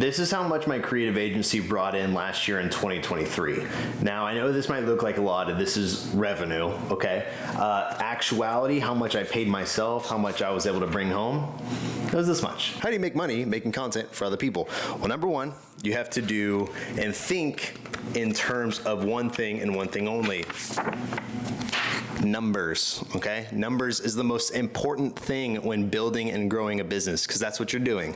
This is how much my creative agency brought in last year in 2023. Now, I know this might look like a lot, and this is revenue, okay? Actuality, how much I paid myself, how much I was able to bring home, it was this much. How do you make money making content for other people? Well, number one, you have to do and think in terms of one thing and one thing only. Numbers, okay? Numbers is the most important thing when building and growing a business, because that's what you're doing.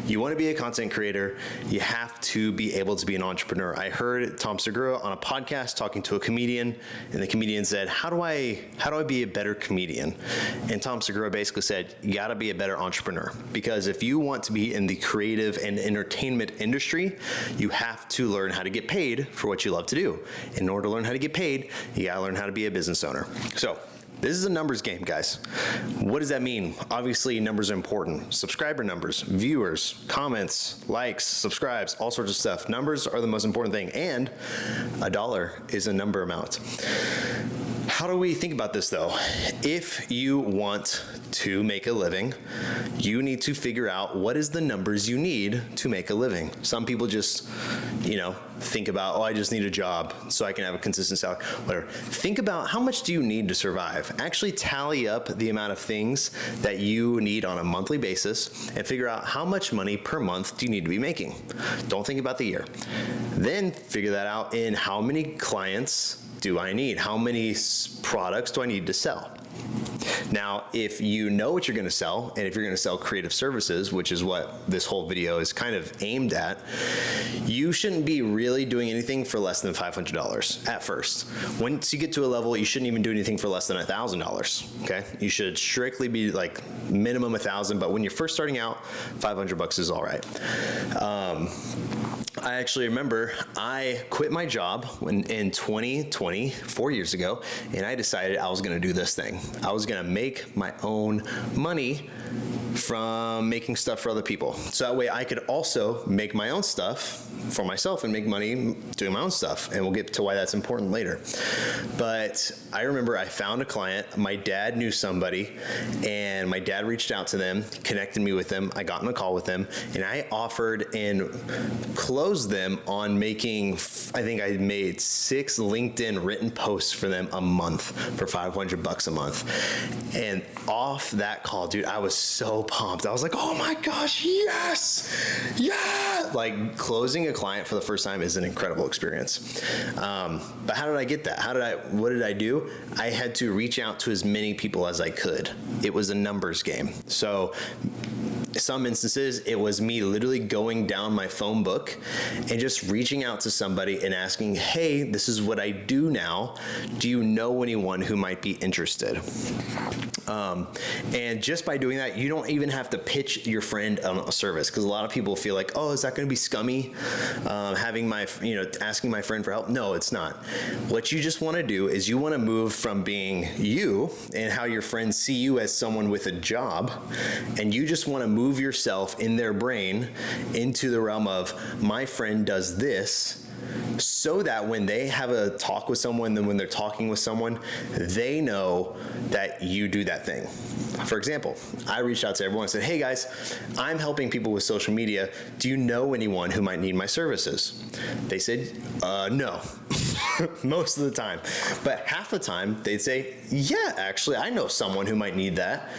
You want to be a content creator, you have to be able to be an entrepreneur. I heard Tom Segura on a podcast talking to a comedian, and the comedian said, how do I be a better comedian? And Tom Segura basically said, you gotta be a better entrepreneur, because if you want to be in the creative and entertainment industry, you have to learn how to get paid for what you love to do. In order to learn how to get paid, you gotta learn how to be a business owner. So this is a numbers game, guys. What does that mean? Obviously, numbers are important. Subscriber numbers, viewers, comments, likes, subscribes, all sorts of stuff. Numbers are the most important thing, and $1 is a number amount. How do we think about this though? If you want to make a living, you need to figure out what is the numbers you need to make a living. Some people just, think about, I just need a job so I can have a consistent salary, whatever. Think about how much do you need to survive? Actually tally up the amount of things that you need on a monthly basis and figure out how much money per month do you need to be making. Don't think about the year. Then figure that out in how many clients do I need? How many products do I need to sell? Now, if you know what you're going to sell, and if you're going to sell creative services, which is what this whole video is kind of aimed at, you shouldn't be really doing anything for less than $500 at first. Once you get to a level, you shouldn't even do anything for less than $1,000, okay? You should strictly be like minimum 1,000, but when you're first starting out, 500 bucks is all right. I actually remember I quit my job in 2020, 4 years ago, and I decided I was gonna do this thing. I was gonna make my own money from making stuff for other people. So that way I could also make my own stuff for myself and make money doing my own stuff. And we'll get to why that's important later. But I remember I found a client, my dad knew somebody, and my dad reached out to them, connected me with them, I got in a call with them, and I offered and closed them on making, I think I made 6 LinkedIn written posts for them a month for 500 bucks a month. And off that call, dude, I was so pumped. I was like, oh my gosh, yes, yeah. Like closing a client for the first time is an incredible experience. But how did I get that? What did I do? I had to reach out to as many people as I could. It was a numbers game. So some instances, it was me literally going down my phone book and just reaching out to somebody and asking, hey, this is what I do now. Do you know anyone who might be interested? And just by doing that, you don't even have to pitch your friend on a service, because a lot of people feel like, oh, is that going to be scummy? Asking my friend for help? No, it's not. What you just want to do is you want to move from being you and how your friends see you as someone with a job, and you just want to move yourself in their brain into the realm of my friend does this, so that when they have a talk with someone, then when they're talking with someone, they know that you do that thing. For example, I reached out to everyone and said, hey guys, I'm helping people with social media. Do you know anyone who might need my services? They said, no. Most of the time. But half the time they'd say, yeah, actually, I know someone who might need that.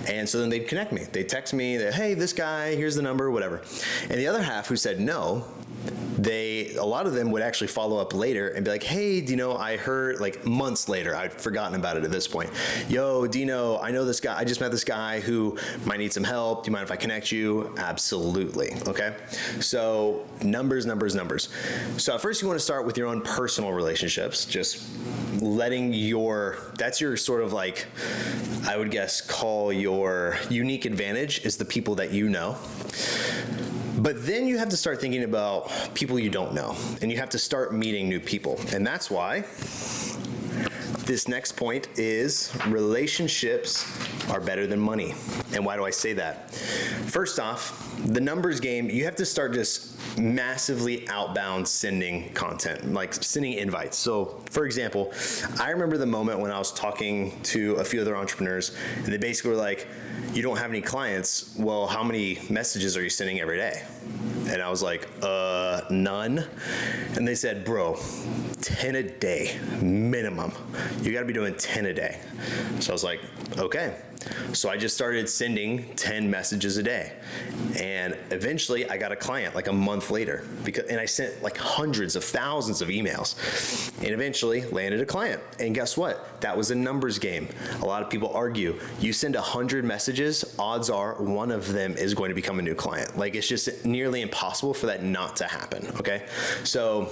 And so then they'd connect me. They'd text me, hey, this guy, here's the number, whatever. And the other half who said no, a lot of them would actually follow up later and be like, hey, Dino, I heard, like months later, I'd forgotten about it at this point. Yo, Dino, I know this guy, I just met this guy who might need some help. Do you mind if I connect you? Absolutely, okay? So numbers, numbers, numbers. So at first you want to start with your own personal relationships, just letting that's your sort of like, I would guess, call your unique advantage is the people that you know. But then you have to start thinking about people you don't know, and you have to start meeting new people. And that's why this next point is relationships are better than money. And why do I say that? First off, the numbers game, you have to start just massively outbound sending content, like sending invites. So for example, I remember the moment when I was talking to a few other entrepreneurs, and they basically were like, you don't have any clients. Well, how many messages are you sending every day? And I was like, none. And they said, bro, 10 a day, minimum. You gotta be doing 10 a day. So I was like, okay. So I just started sending 10 messages a day. And eventually I got a client like a month later, and I sent like hundreds of thousands of emails, and eventually landed a client. And guess what? That was a numbers game. A lot of people argue, you send 100 messages, odds are one of them is going to become a new client. Like, it's just nearly impossible for that not to happen, okay? So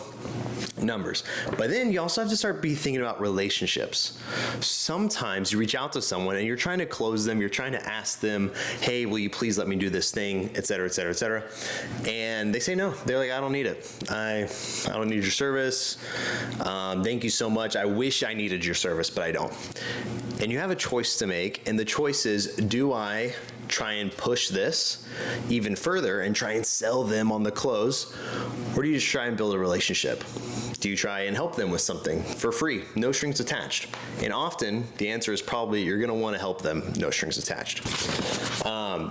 numbers. But then you also have to start thinking about relationships. Sometimes you reach out to someone and you're trying to close them, you're trying to ask them, hey, will you please let me do this thing, et cetera, et cetera, et cetera. And they say no. They're like, I don't need it. I don't need your service. Thank you so much. I wish I needed your service, but I don't. And you have a choice to make, and the choice is, do I try and push this even further and try and sell them on the close, or do you just try and build a relationship? Do you try and help them with something for free, no strings attached? And often the answer is probably you're gonna wanna help them, no strings attached.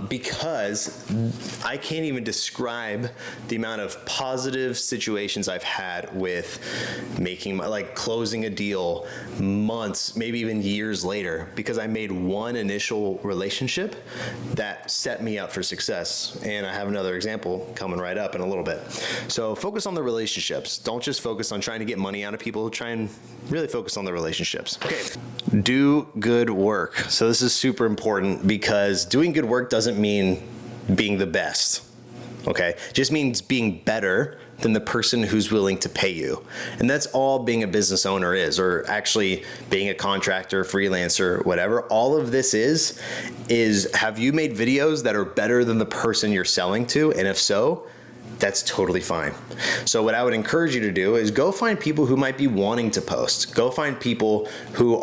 Because I can't even describe the amount of positive situations I've had with closing a deal months, maybe even years later, because I made one initial relationship that set me up for success. And I have another example coming right up in a little bit. So focus on the relationships. Don't just focus on trying to get money out of people. Try and really focus on the relationships. Okay. Do good work. So this is super important, because doing good work doesn't mean being the best. Okay. It just means being better than the person who's willing to pay you. And that's all being a business owner is, or actually being a contractor, freelancer, whatever. All of this is have you made videos that are better than the person you're selling to? And if so, that's totally fine. So what I would encourage you to do is go find people who might be wanting to post. Go find people who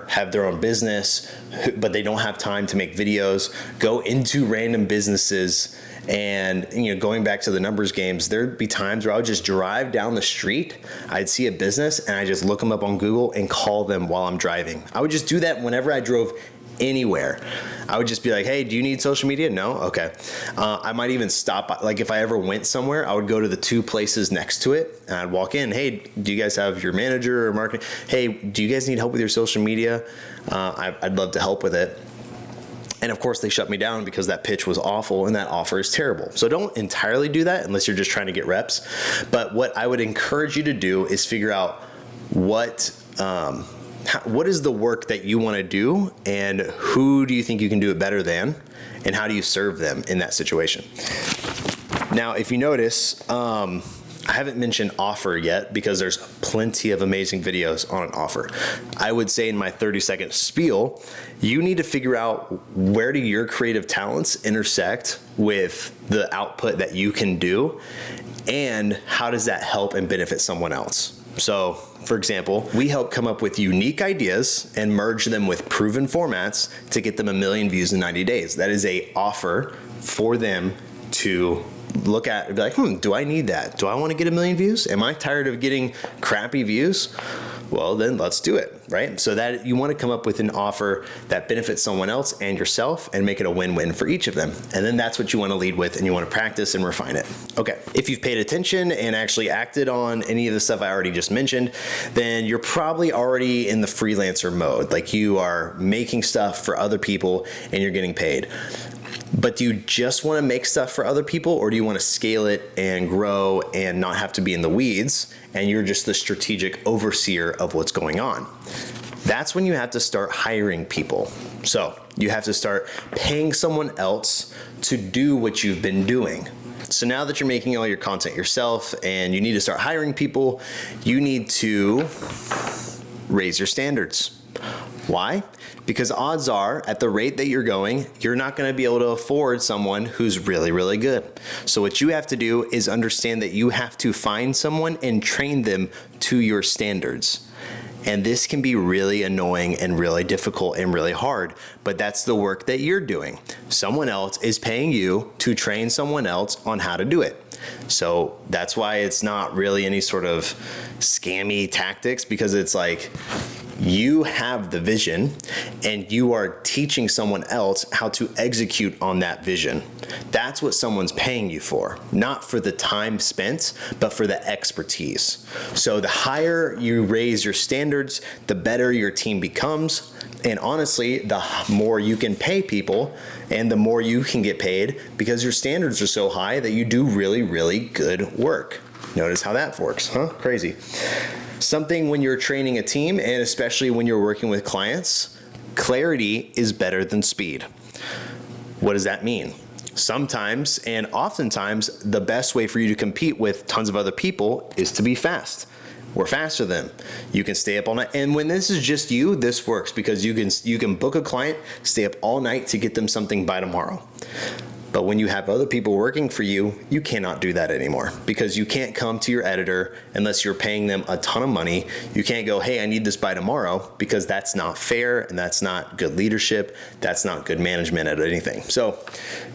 have their own business, but they don't have time to make videos. Go into random businesses. And going back to the numbers games, there'd be times where I would just drive down the street, I'd see a business, and I just look them up on Google and call them while I'm driving. I would just do that whenever I drove anywhere. I would just be like, hey, do you need social media? No? Okay. I might even stop, like if I ever went somewhere, I would go to the two places next to it, and I'd walk in, hey, do you guys have your manager or marketing? Hey, do you guys need help with your social media? I'd love to help with it. And of course they shut me down because that pitch was awful and that offer is terrible. So don't entirely do that unless you're just trying to get reps. But what I would encourage you to do is figure out what is the work that you want to do, and who do you think you can do it better than, and how do you serve them in that situation. Now, if you notice, I haven't mentioned offer yet, because there's plenty of amazing videos on an offer. I would say in my 30-second spiel, you need to figure out where do your creative talents intersect with the output that you can do, and how does that help and benefit someone else. So, for example, we help come up with unique ideas and merge them with proven formats to get them 1 million views in 90 days. That is a offer for them to look at and be like, do I need that? Do I want to get 1 million views? Am I tired of getting crappy views? Well, then let's do it, right? So that you want to come up with an offer that benefits someone else and yourself, and make it a win-win for each of them. And then that's what you want to lead with, and you want to practice and refine it. Okay, if you've paid attention and actually acted on any of the stuff I already just mentioned, then you're probably already in the freelancer mode. Like, you are making stuff for other people and you're getting paid. But do you just want to make stuff for other people, or do you want to scale it and grow and not have to be in the weeds, and you're just the strategic overseer of what's going on? That's when you have to start hiring people. So you have to start paying someone else to do what you've been doing. So now that you're making all your content yourself and you need to start hiring people, you need to raise your standards. Why? Because odds are, at the rate that you're going, you're not going to be able to afford someone who's really, really good. So what you have to do is understand that you have to find someone and train them to your standards. And this can be really annoying and really difficult and really hard, but that's the work that you're doing. Someone else is paying you to train someone else on how to do it. So that's why it's not really any sort of scammy tactics, because it's like, You have the vision and you are teaching someone else how to execute on that vision. That's what someone's paying you for, not for the time spent, but for the expertise. So the higher you raise your standards, the better your team becomes. And honestly, the more you can pay people and the more you can get paid because your standards are so high that you do really, really good work. Notice how that works, huh? Crazy. Something when you're training a team, and especially when you're working with clients, clarity is better than speed. What does that mean? Sometimes and oftentimes, the best way for you to compete with tons of other people is to be fast. We're faster than them. You can stay up all night. And when this is just you, this works because you can book a client, stay up all night to get them something by tomorrow. But when you have other people working for you, you cannot do that anymore because you can't come to your editor unless you're paying them a ton of money. You can't go, hey, I need this by tomorrow, because that's not fair and that's not good leadership. That's not good management at anything. So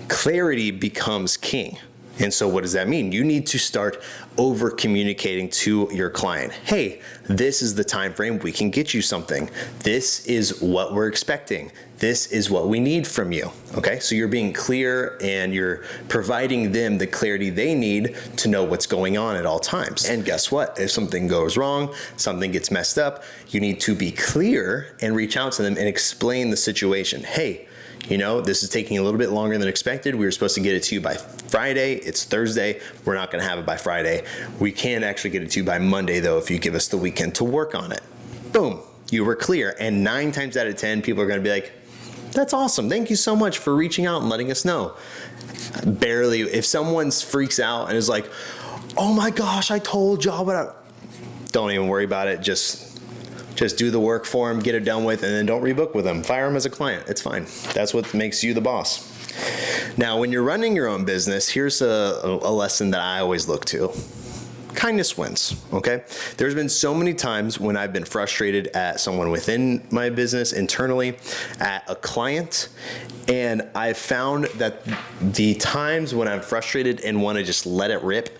clarity becomes king. And so what does that mean? You need to start over communicating to your client. Hey, this is the time frame we can get you something. This is what we're expecting. This is what we need from you. Okay, so you're being clear and you're providing them the clarity they need to know what's going on at all times. And guess what? If something goes wrong, something gets messed up, you need to be clear and reach out to them and explain the situation. Hey, you know, this is taking a little bit longer than expected. We were supposed to get it to you by Friday. It's Thursday. We're not going to have it by Friday. We can actually get it to you by Monday, though, if you give us the weekend to work on it. Boom. You were clear. And 9 times out of 10, people are going to be like, that's awesome. Thank you so much for reaching out and letting us know. Barely. If someone freaks out and is like, oh my gosh, I told y'all, don't even worry about it. Just do the work for them, get it done with, and then don't rebook with them. Fire them as a client. It's fine. That's what makes you the boss. Now, when you're running your own business, here's a lesson that I always look to. Kindness wins, okay? There's been so many times when I've been frustrated at someone within my business, internally, at a client, and I've found that the times when I'm frustrated and want to just let it rip,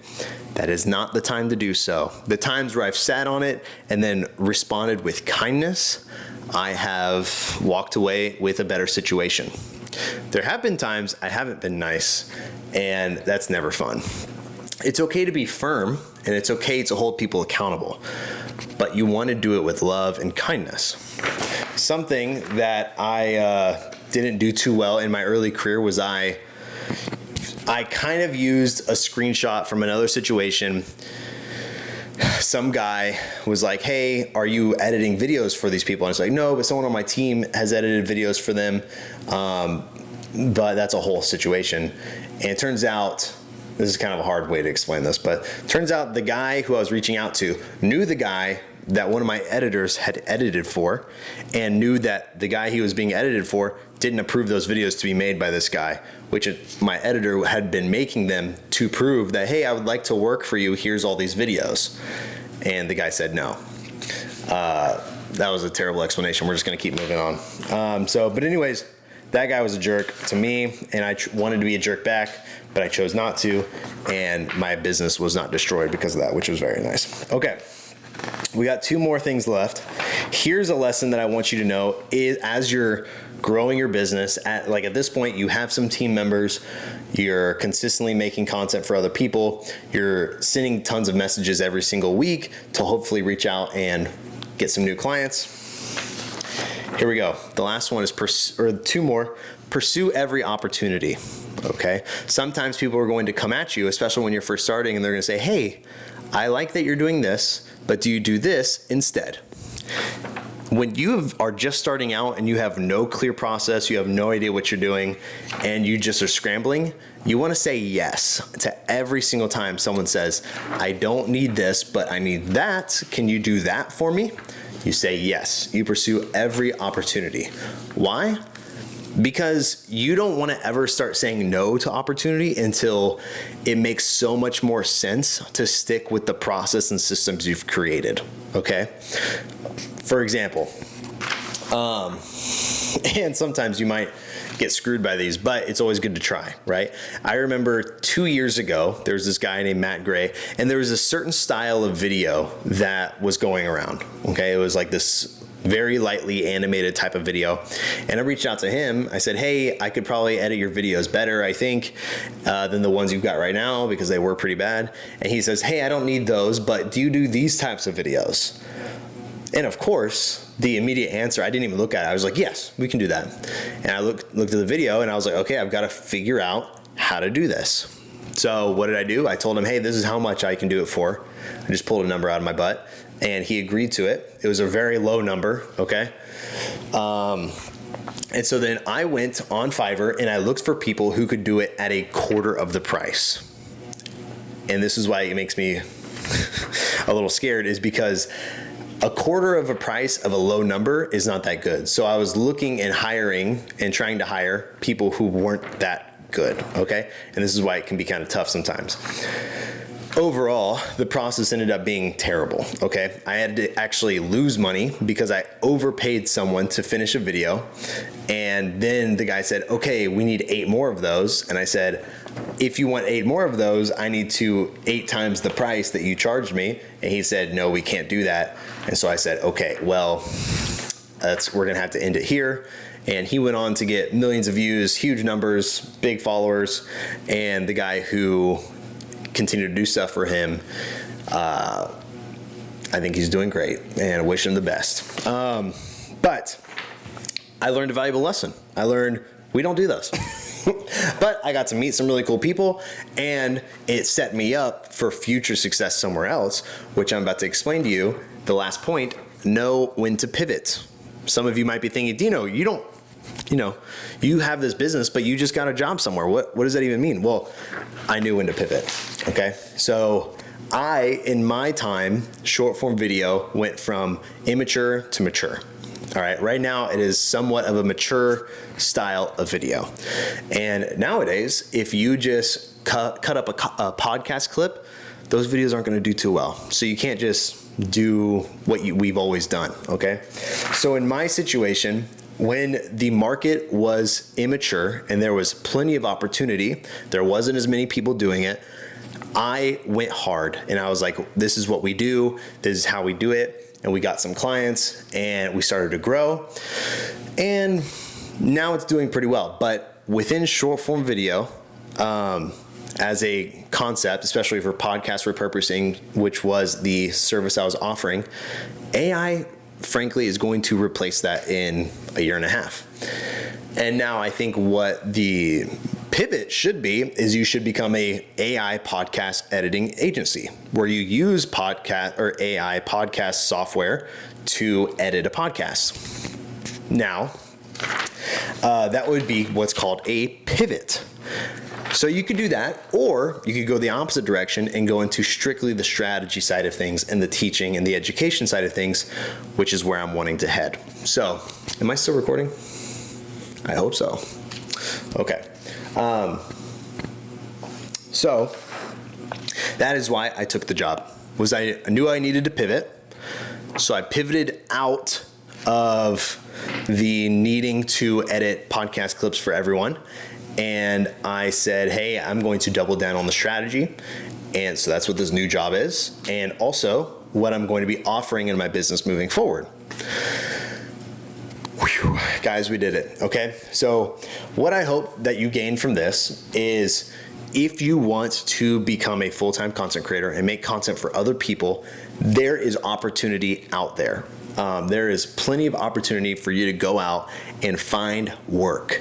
that is not the time to do so. The times where I've sat on it and then responded with kindness, I have walked away with a better situation. There have been times I haven't been nice, and that's never fun. It's okay to be firm, and it's okay to hold people accountable, but you want to do it with love and kindness. Something that I didn't do too well in my early career was I kind of used a screenshot from another situation. Some guy was like, hey, are you editing videos for these people? And it's like, no, but someone on my team has edited videos for them. But that's a whole situation. And it turns out, this is kind of a hard way to explain this, but turns out the guy who I was reaching out to knew the guy that one of my editors had edited for, and knew that the guy he was being edited for didn't approve those videos to be made by this guy, which my editor had been making them to prove that, hey, I would like to work for you. Here's all these videos. And the guy said no. That was a terrible explanation. We're just going to keep moving on. But anyways, that guy was a jerk to me, and I wanted to be a jerk back, but I chose not to, and my business was not destroyed because of that, which was very nice. Okay. We got 2 more things left. Here's a lesson that I want you to know is as you're growing your business, at this point, you have some team members, you're consistently making content for other people, you're sending tons of messages every single week to hopefully reach out and get some new clients. Here we go. The last one is 2 more. Pursue every opportunity. Okay. Sometimes people are going to come at you, especially when you're first starting, and they're going to say, hey, I like that you're doing this, but do you do this instead? When you are just starting out and you have no clear process, you have no idea what you're doing, and you just are scrambling, you want to say yes to every single time someone says, I don't need this, but I need that. Can you do that for me? You say yes. You pursue every opportunity. Why? Because you don't want to ever start saying no to opportunity until it makes so much more sense to stick with the process and systems you've created, okay? For example, and sometimes you might get screwed by these, but it's always good to try, right? I remember 2 years ago, there was this guy named Matt Gray, and there was a certain style of video that was going around, okay? It was like this very lightly animated type of video. And I reached out to him. I said, hey, I could probably edit your videos better, I think, than the ones you've got right now, because they were pretty bad. And he says, hey, I don't need those, but do you do these types of videos? And of course, the immediate answer, I didn't even look at it. I was like, yes, we can do that. And I looked at the video and I was like, okay, I've got to figure out how to do this. So what did I do? I told him, hey, this is how much I can do it for. I just pulled a number out of my butt. And he agreed to it. It was a very low number, okay? And so then I went on Fiverr and I looked for people who could do it at a quarter of the price. And this is why it makes me a little scared, is because a quarter of a price of a low number is not that good. So I was looking and hiring and trying to hire people who weren't that good, okay? And this is why it can be kind of tough sometimes. Overall, the process ended up being terrible, okay? I had to actually lose money because I overpaid someone to finish a video. And then the guy said, okay, we need 8 more of those. And I said, if you want 8 more of those, I need 8 times the price that you charged me. And he said, no, we can't do that. And so I said, okay, well, we're gonna have to end it here. And he went on to get millions of views, huge numbers, big followers. And the guy who continue to do stuff for him, I think he's doing great, and I wish him the best. But I learned a valuable lesson. I learned we don't do those. But I got to meet some really cool people, and it set me up for future success somewhere else, which I'm about to explain to you. The last point, know when to pivot. Some of you might be thinking, Dino, you have this business, but you just got a job somewhere. What does that even mean? Well, I knew when to pivot, okay? So in my time, short form video went from immature to mature. All right, right now it is somewhat of a mature style of video. And nowadays, if you just cut up a podcast clip, those videos aren't gonna do too well. So you can't just do what we've always done, okay? So in my situation, when the market was immature and there was plenty of opportunity, there wasn't as many people doing it, I went hard and I was like, this is what we do, this is how we do it. And we got some clients and we started to grow. And now it's doing pretty well. But within short form video, as a concept, especially for podcast repurposing, which was the service I was offering, AI frankly is going to replace that in a year and a half. And now I think what the pivot should be is you should become a AI podcast editing agency where you use podcast or AI podcast software to edit a podcast. Now, that would be what's called a pivot. So you could do that, or you could go the opposite direction and go into strictly the strategy side of things and the teaching and the education side of things, which is where I'm wanting to head. So, am I still recording? I hope so. Okay. So that is why I took the job. I knew I needed to pivot. So I pivoted out of the needing to edit podcast clips for everyone. And I said, hey, I'm going to double down on the strategy. And so that's what this new job is. And also what I'm going to be offering in my business moving forward. Whew, guys, we did it. Okay. So what I hope that you gain from this is if you want to become a full-time content creator and make content for other people, there is opportunity out there. There is plenty of opportunity for you to go out and find work.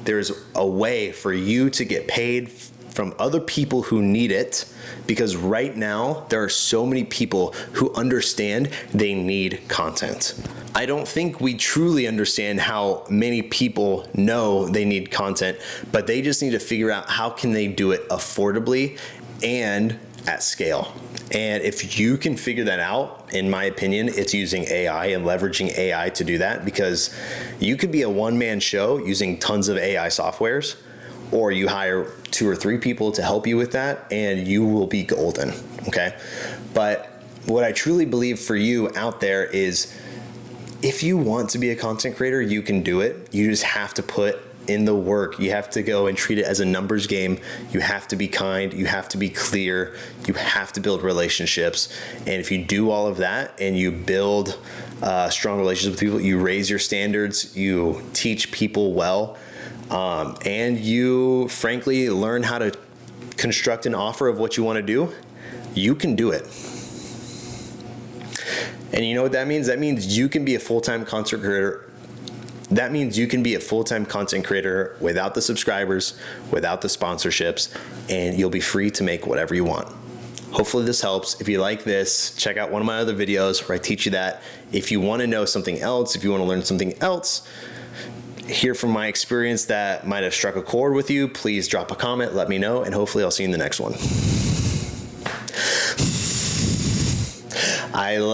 There's a way for you to get paid from other people who need it, because right now there are so many people who understand they need content. I don't think we truly understand how many people know they need content, but they just need to figure out how can they do it affordably and at scale. And if you can figure that out, in my opinion, it's using AI and leveraging AI to do that, because you could be a one-man show using tons of AI softwares, or you hire 2 or 3 people to help you with that and you will be golden, okay? But what I truly believe for you out there is if you want to be a content creator, you can do it. You just have to put in the work. You have to go and treat it as a numbers game. You have to be kind. You have to be clear. You have to build relationships. And if you do all of that and you build strong relationships with people, you raise your standards, you teach people well, and you frankly learn how to construct an offer of what you want to do, you can do it. And you know what that means? That means you can be a full-time content creator. That means you can be a full-time content creator without the subscribers, without the sponsorships, and you'll be free to make whatever you want. Hopefully this helps. If you like this, check out one of my other videos where I teach you that. If you want to know something else, if you want to learn something else, hear from my experience that might have struck a chord with you, please drop a comment, let me know, and hopefully I'll see you in the next one.